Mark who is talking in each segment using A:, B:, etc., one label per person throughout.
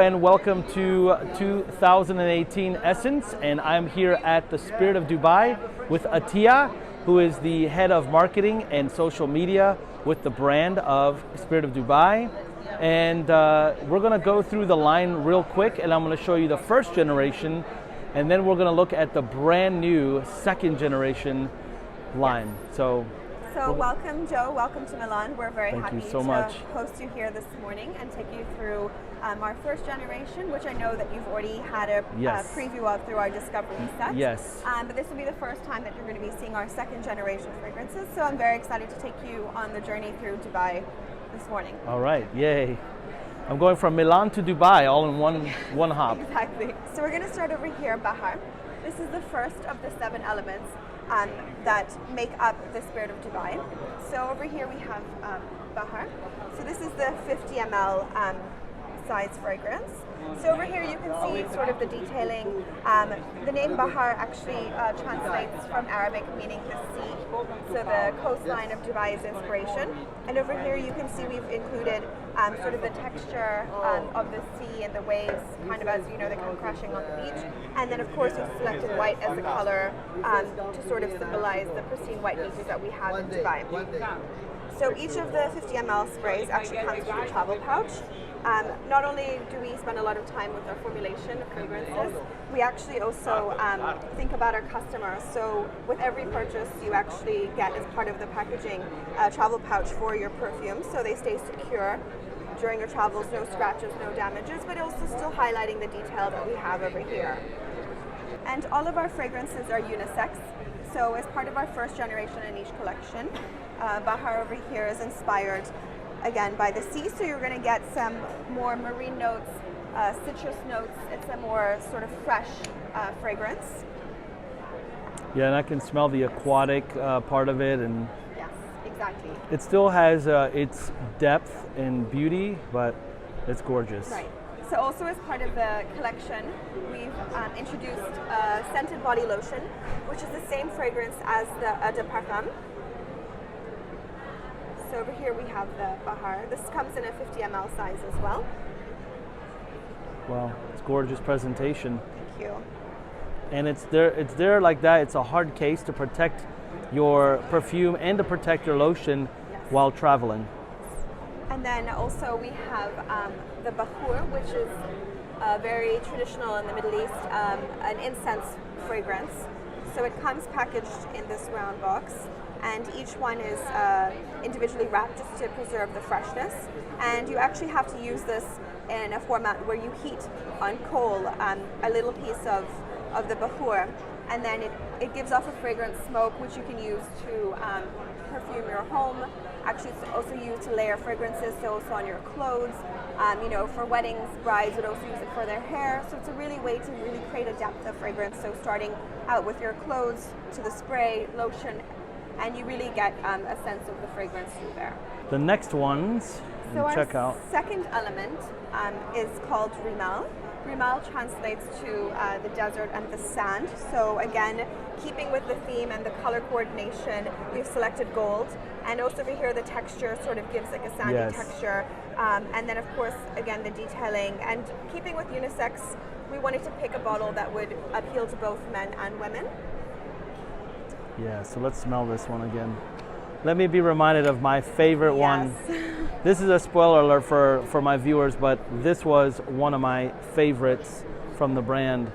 A: and welcome to 2018 Esxence, and I'm here at the Spirit of Dubai with Atiya, who is the head of marketing and social media with the brand of Spirit of Dubai. And we're going to go through the line real quick, and I'm going to show you the first generation, and then we're going to look at the brand new second generation line. So
B: welcome, Joe. Welcome to Milan. We're very happy
A: to
B: host you here this morning and take you through our first generation, which I know that you've already had a preview of through our discovery set.
A: Yes.
B: But this will be the first time that you're going to be seeing our second generation fragrances. So I'm very excited to take you on the journey through Dubai this morning.
A: All right, yay. I'm going from Milan to Dubai all in one hop.
B: Exactly. So we're going to start over here, Bahar. This is the first of the 7 elements that make up the Spirit of Dubai. So over here we have Bahar. So this is the 50 ml size fragrance. So over here you can see sort of the detailing. The name Bahar actually translates from Arabic, meaning the sea. So the coastline of Dubai is inspiration. And over here you can see we've included sort of the texture of the sea and the waves, kind of as you know, they come crashing on the beach. And then of course we've selected white as a color to sort of symbolize the pristine white beaches that we have in Dubai. So each of the 50 ml sprays actually comes with a travel pouch. Not only do we spend a lot of time with our formulation of fragrances, we actually also think about our customers. So with every purchase, you actually get, as part of the packaging, a travel pouch for your perfume, so they stay secure during your travels, no scratches, no damages, but also still highlighting the detail that we have over here. And all of our fragrances are unisex. So as part of our first generation in each collection, Bahar over here is inspired again by the sea, so you're going to get some more marine notes, citrus notes. It's a more sort of fresh fragrance.
A: Yeah, and I can smell the aquatic part of it, and
B: yes, exactly.
A: It still has its depth and beauty, but it's gorgeous.
B: Right. So also as part of the collection, we've introduced scented body lotion, which is the same fragrance as the PERFUME. So over here we have the Bahar. This comes in a 50 ml size as well.
A: Wow, it's gorgeous presentation.
B: Thank you.
A: And it's there like that. It's a hard case to protect your perfume and to protect your lotion while traveling.
B: And then also we have the BAKHOOR, which is very traditional in the Middle East, an incense fragrance. So it comes packaged in this round box, and each one is individually wrapped just to preserve the freshness. And you actually have to use this in a format where you heat on coal a little piece of the BAKHOOR, and then it gives off a fragrant smoke which you can use to perfume your home. Actually, it's also used to layer fragrances, so also on your clothes. You know, for weddings, brides would also use it for their hair. So it's a really way to really create a depth of fragrance. So starting out with your clothes to the spray, lotion, and you really get a sense of the fragrance through there.
A: The next ones, check out.
B: Second element is called Rimal. Rimal translates to the desert and the sand. So again, keeping with the theme and the color coordination, we've selected gold. And also over here, the texture sort of gives like a sandy texture. And then of course, again, the detailing. And keeping with unisex, we wanted to pick a bottle that would appeal to both men and women.
A: Yeah, so let's smell this one again. Let me be reminded of my favorite one. This is a spoiler alert for my viewers, but this was one of my favorites from the brand.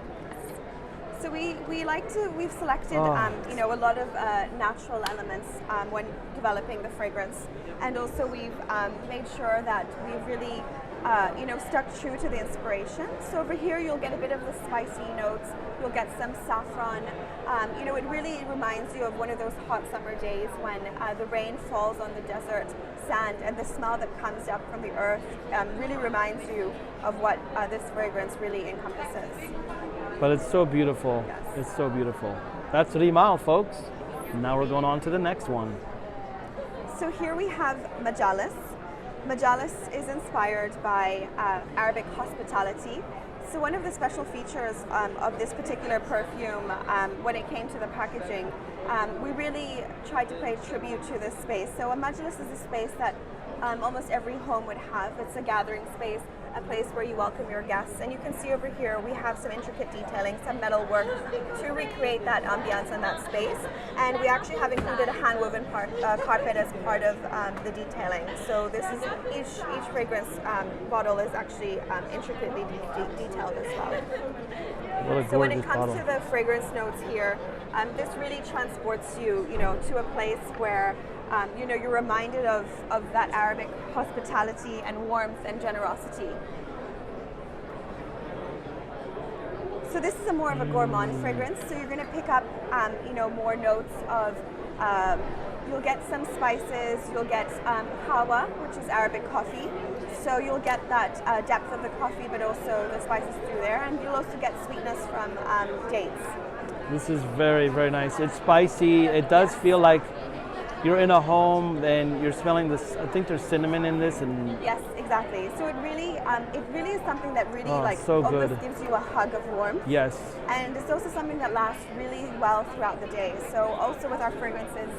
B: So we've selected you know, a lot of natural elements when developing the fragrance, and also we've made sure that we've really you know, stuck true to the inspiration. So over here you'll get a bit of the spicy notes, you'll get some saffron. You know, it really reminds you of one of those hot summer days when the rain falls on the desert sand, and the smell that comes up from the earth really reminds you of what this fragrance really encompasses.
A: But it's so beautiful.
B: Yes.
A: It's so beautiful. That's Rimal, folks. Now we're going on to the next one.
B: So here we have Majalis. Majalis is inspired by Arabic hospitality. So one of the special features of this particular perfume, when it came to the packaging, we really tried to pay tribute to this space. So a Majalis is a space that almost every home would have. It's a gathering space, a place where you welcome your guests. And you can see over here we have some intricate detailing, some metal work to recreate that ambiance and that space. And we actually have included a hand-woven carpet as part of the detailing. So this is each fragrance bottle is actually intricately detailed as well. So when it comes to the fragrance notes here, this really transports you, to a place where you're reminded of that Arabic hospitality and warmth and generosity. So this is more of a gourmand fragrance. So you're going to pick up, more notes of. You'll get some spices. You'll get kawa, which is Arabic coffee. So you'll get that depth of the coffee, but also the spices through there, and you'll also get sweetness from dates.
A: This is very, very nice. It's spicy. It does feel like you're in a home and you're smelling this. I think there's cinnamon in this, and
B: yes, exactly. So it really is something that really
A: so
B: almost
A: good.
B: gives you a hug of warmth.
A: Yes.
B: And it's also something that lasts really well throughout the day. So also with our fragrances,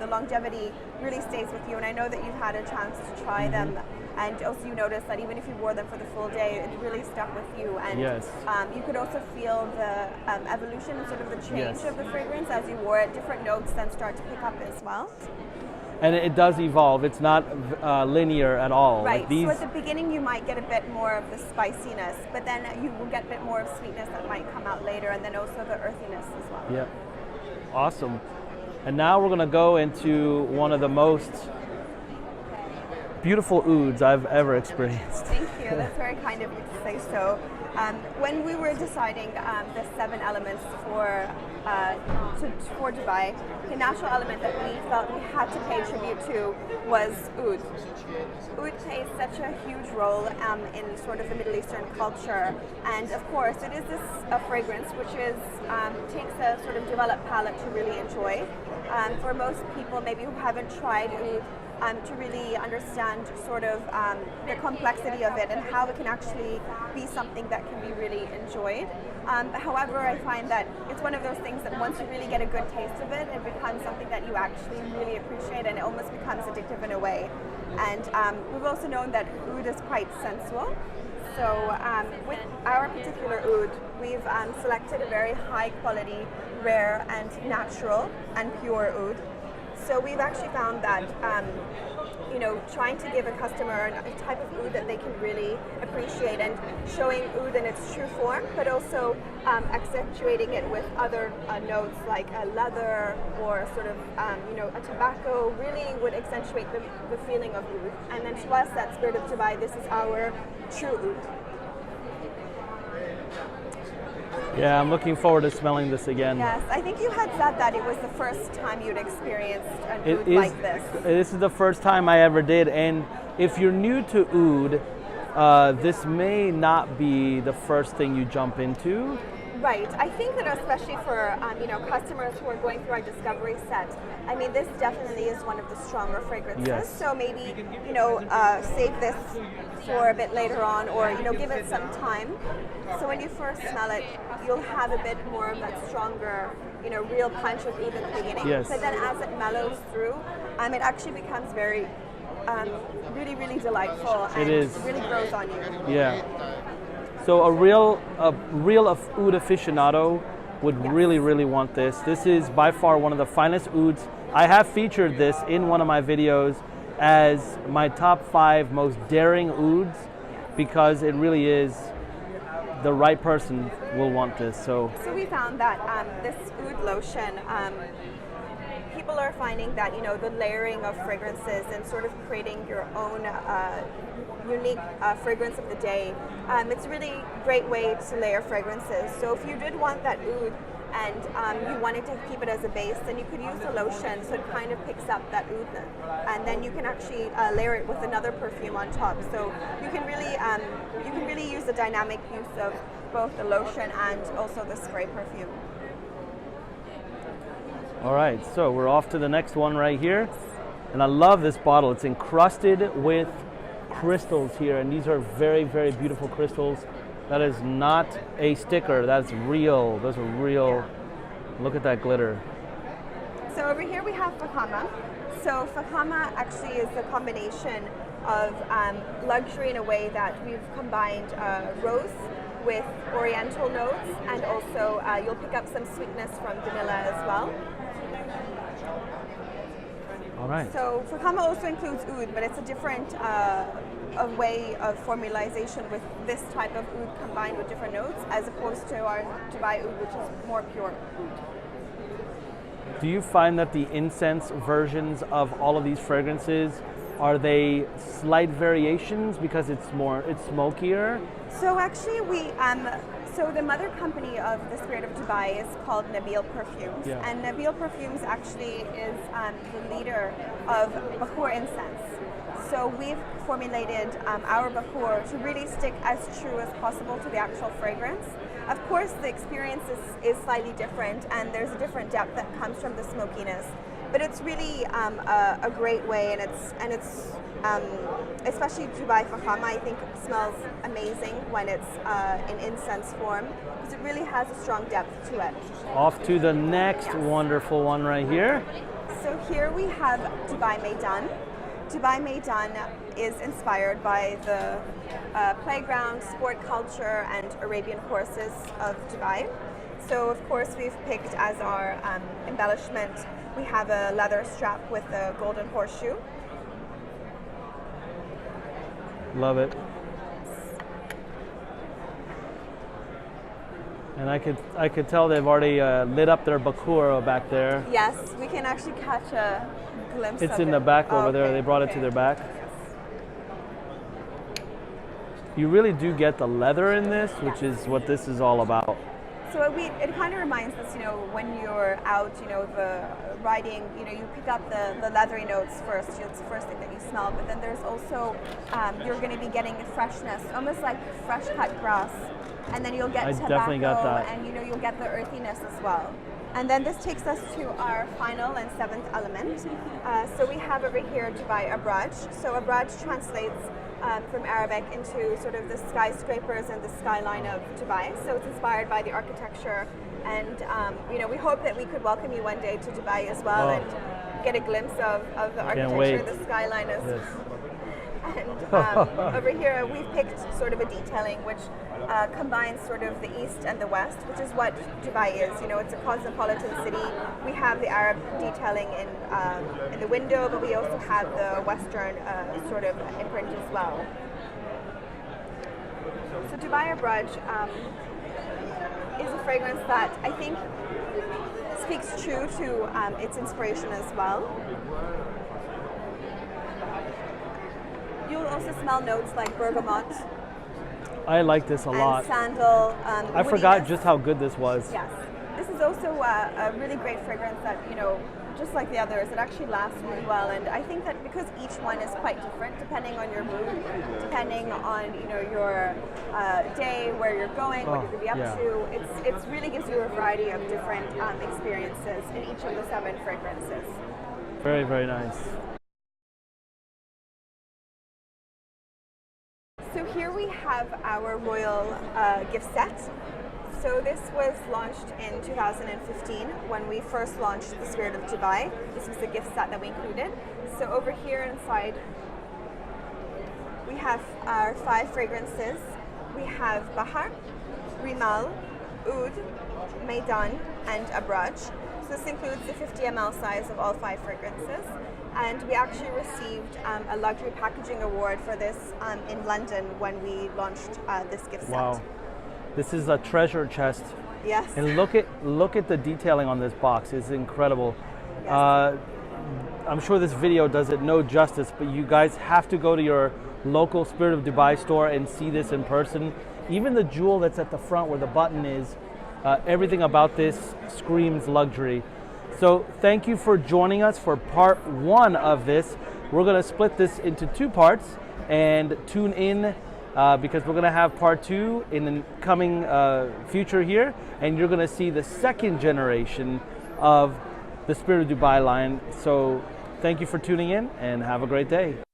B: the longevity really stays with you. And I know that you've had a chance to try them. And also you notice that even if you wore them for the full day, it really stuck with you. And
A: yes.
B: You could also feel the evolution and sort of the change of the fragrance as you wore it. Different notes then start to pick up as well.
A: And it does evolve. It's not linear at all.
B: Right.
A: Like these...
B: So at the beginning you might get a bit more of the spiciness, but then you will get a bit more of sweetness that might come out later, and then also the earthiness as well.
A: Yeah. Awesome. And now we're going to go into one of the most beautiful ouds I've ever experienced.
B: Thank you. That's very kind of you to say so. When we were deciding the 7 elements for Dubai, the natural element that we felt we had to pay tribute to was oud. Oud plays such a huge role in sort of the Middle Eastern culture, and of course it is a fragrance which takes a sort of developed palate to really enjoy. For most people maybe who haven't tried oud, to really understand sort of the complexity of it and how it can actually be something that can be really enjoyed. However, I find that it's one of those things that once you really get a good taste of it, it becomes something that you actually really appreciate, and it almost becomes addictive in a way. And we've also known that oud is quite sensual. So with our particular oud, we've selected a very high quality, rare and natural and pure oud. So we've actually found that, trying to give a customer a type of oud that they can really appreciate, and showing oud in its true form, but also accentuating it with other notes like a leather or sort of, a tobacco, really would accentuate the feeling of oud. And then to us, that Spirit of Dubai, this is our true oud.
A: Yeah, I'm looking forward to smelling this again.
B: Yes, I think you had said that it was the first time you'd experienced an oud like this.
A: This is the first time I ever did, and if you're new to oud, this may not be the first thing you jump into.
B: Right. I think that especially for customers who are going through our discovery set, I mean, this definitely is one of the stronger fragrances.
A: Yes.
B: So maybe save this for a bit later on, or give it some time. So when you first smell it, you'll have a bit more of that stronger, real punch of oud at the beginning.
A: Yes.
B: But then as it mellows through, it actually becomes very, really, really delightful. And it really grows on you.
A: Yeah. So a real oud aficionado would really, really want this. This is by far one of the finest ouds. I have featured this in one of my videos as my top 5 most daring ouds, because it really is, the right person will want this. So
B: we found that this oud lotion, people are finding that the layering of fragrances and sort of creating your own unique fragrance of the day, it's a really great way to layer fragrances. So if you did want that oud and you wanted to keep it as a base, then you could use the lotion, so it kind of picks up that oud, and then you can actually layer it with another perfume on top. So you can really use the dynamic use of both the lotion and also the spray perfume.
A: all right, so we're off to the next one right here, and I love this bottle. It's encrusted with crystals here, and these are very, very beautiful crystals. That is not a sticker, that's real. Those are real. Look at that glitter.
B: So over here we have Fakhama. So Fakhama actually is a combination of luxury in a way that we've combined rose with oriental notes, and also you'll pick up some sweetness from vanilla as well.
A: All right.
B: So Fakhama also includes oud, but it's a different a way of formalization with this type of oud combined with different notes, as opposed to our Dubai oud, which is more pure oud.
A: Do you find that the incense versions of all of these fragrances, are they slight variations because it's smokier?
B: So actually so the mother company of the Spirit of Dubai is called Nabil Perfumes, and Nabil Perfumes actually is the leader of BAKHOOR incense. So we've formulated our BAKHOOR to really stick as true as possible to the actual fragrance. Of course, the experience is slightly different, and there's a different depth that comes from the smokiness. But it's really a great way, and it's especially Dubai Fakhama, I think smells amazing when it's in incense form, because it really has a strong depth to it.
A: Off to the next wonderful one right here.
B: So here we have Dubai Meydan. Dubai Meydan is inspired by the playground, sport culture, and Arabian horses of Dubai. So of course we've picked as our embellishment, we have a leather strap with a golden horseshoe.
A: Love it. And I could tell they've already lit up their BAKHOOR back there.
B: Yes, we can actually catch a glimpse of it.
A: It's in the back over there. They brought it to their back. You really do get the leather in this, which is what this is all about.
B: So it kind of reminds us, when you're out, the riding, you pick up the leathery notes first. It's the first thing that you smell. But then there's also, you're going to be getting a freshness, almost like fresh cut grass. And then you'll get tobacco,
A: definitely got that.
B: And you'll get the earthiness as well. And then this takes us to our final and seventh element. So we have over here Dubai Abraj. So Abraj translates from Arabic into sort of the skyscrapers and the skyline of Dubai. So it's inspired by the architecture, and we hope that we could welcome you one day to Dubai as well and get a glimpse of the architecture, the skyline. And over here we've picked sort of a detailing which combines sort of the east and the west, which is what Dubai is. It's a cosmopolitan city. We have the Arab detailing in the window, but we also have the Western sort of imprint as well. So Dubai Abraj is a fragrance that I think speaks true to its inspiration as well. You'll also smell notes like bergamot.
A: I like this a lot.
B: And sandal.
A: I forgot just how good this was.
B: Yes. This is also a really great fragrance that, just like the others, it actually lasts really well. And I think that because each one is quite different, depending on your mood, depending on, your day, where you're going, what you're going to be up to, it really gives you a variety of different experiences in each of the 7 fragrances.
A: Very, very nice.
B: So here we have our royal gift set. So this was launched in 2015 when we first launched the Spirit of Dubai. This was the gift set that we included. So over here inside we have our 5 fragrances. We have Bahar, Rimal, Oud, Meydan, and Abraj. So this includes the 50 ml size of all 5 fragrances. And we actually received a luxury packaging award for this in London when we launched this gift set.
A: Wow, this is a treasure chest.
B: Yes.
A: And look at the detailing on this box. It's incredible.
B: Yes.
A: I'm sure this video does it no justice, but you guys have to go to your local Spirit of Dubai store and see this in person. Even the jewel that's at the front where the button is, everything about this screams luxury. So thank you for joining us for part 1 of this. We're going to split this into 2 parts and tune in because we're going to have part 2 in the coming future here, and you're going to see the 2nd generation of the Spirit of Dubai line. So thank you for tuning in and have a great day.